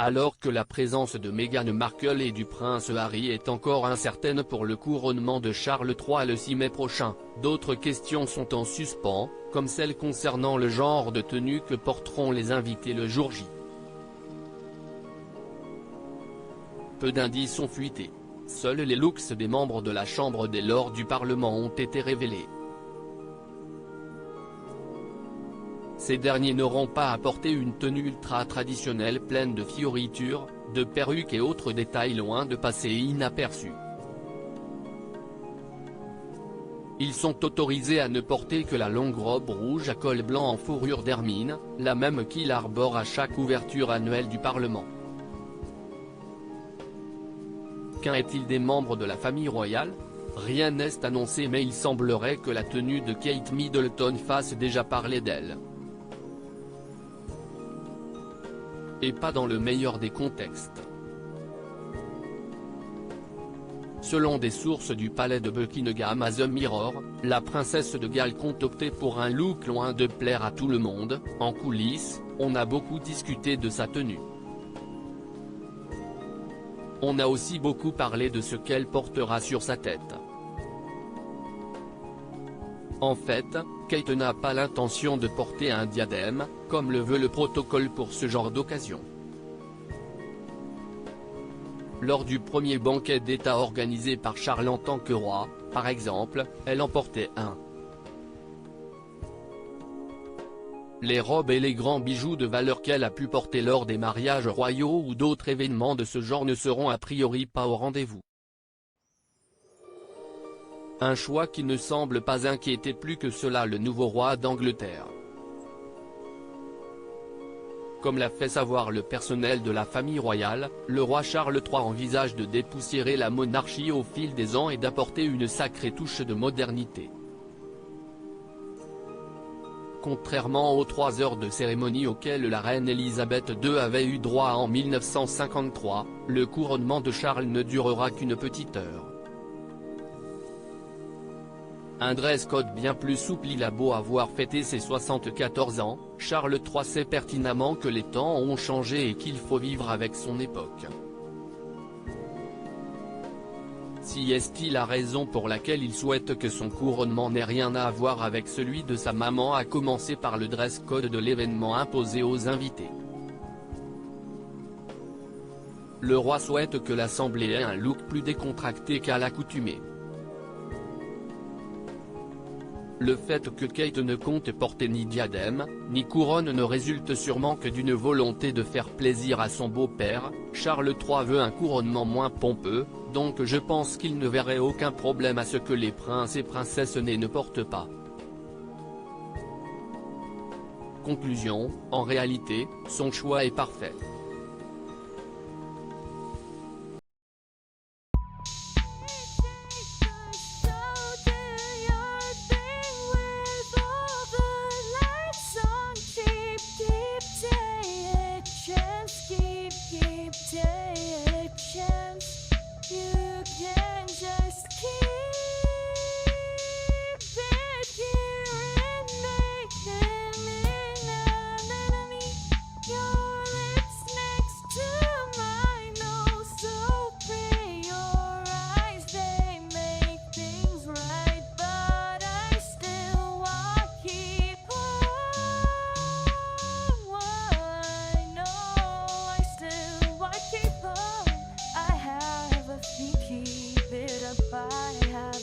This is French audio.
Alors que la présence de Meghan Markle et du prince Harry est encore incertaine pour le couronnement de Charles III le 6 mai prochain, d'autres questions sont en suspens, comme celle concernant le genre de tenue que porteront les invités le jour J. Peu d'indices ont fuité. Seuls les looks des membres de la Chambre des Lords du Parlement ont été révélés. Ces derniers n'auront pas apporté une tenue ultra traditionnelle pleine de fioritures, de perruques et autres détails loin de passer inaperçus. Ils sont autorisés à ne porter que la longue robe rouge à col blanc en fourrure d'hermine, la même qu'il arbore à chaque ouverture annuelle du Parlement. Qu'en est-il des membres de la famille royale? Rien n'est annoncé, mais il semblerait que la tenue de Kate Middleton fasse déjà parler d'elle. Et pas dans le meilleur des contextes. Selon des sources du palais de Buckingham à The Mirror, la princesse de Galles compte opter pour un look loin de plaire à tout le monde. En coulisses, on a beaucoup discuté de sa tenue. On a aussi beaucoup parlé de ce qu'elle portera sur sa tête. En fait, Kate n'a pas l'intention de porter un diadème, comme le veut le protocole pour ce genre d'occasion. Lors du premier banquet d'État organisé par Charles en tant que roi, par exemple, elle en portait un. Les robes et les grands bijoux de valeur qu'elle a pu porter lors des mariages royaux ou d'autres événements de ce genre ne seront a priori pas au rendez-vous. Un choix qui ne semble pas inquiéter plus que cela le nouveau roi d'Angleterre. Comme l'a fait savoir le personnel de la famille royale, le roi Charles III envisage de dépoussiérer la monarchie au fil des ans et d'apporter une sacrée touche de modernité. Contrairement aux 3 heures de cérémonie auxquelles la reine Elisabeth II avait eu droit en 1953, le couronnement de Charles ne durera qu'une petite heure. Un dress code bien plus souple. Il a beau avoir fêté ses 74 ans, Charles III sait pertinemment que les temps ont changé et qu'il faut vivre avec son époque. Si est-il la raison pour laquelle il souhaite que son couronnement n'ait rien à voir avec celui de sa maman, à commencer par le dress code de l'événement imposé aux invités. Le roi souhaite que l'assemblée ait un look plus décontracté qu'à l'accoutumée. Le fait que Kate ne compte porter ni diadème, ni couronne ne résulte sûrement que d'une volonté de faire plaisir à son beau-père. Charles III veut un couronnement moins pompeux, donc je pense qu'il ne verrait aucun problème à ce que les princes et princesses nés ne portent pas. Conclusion, en réalité, son choix est parfait. Keep it up, I have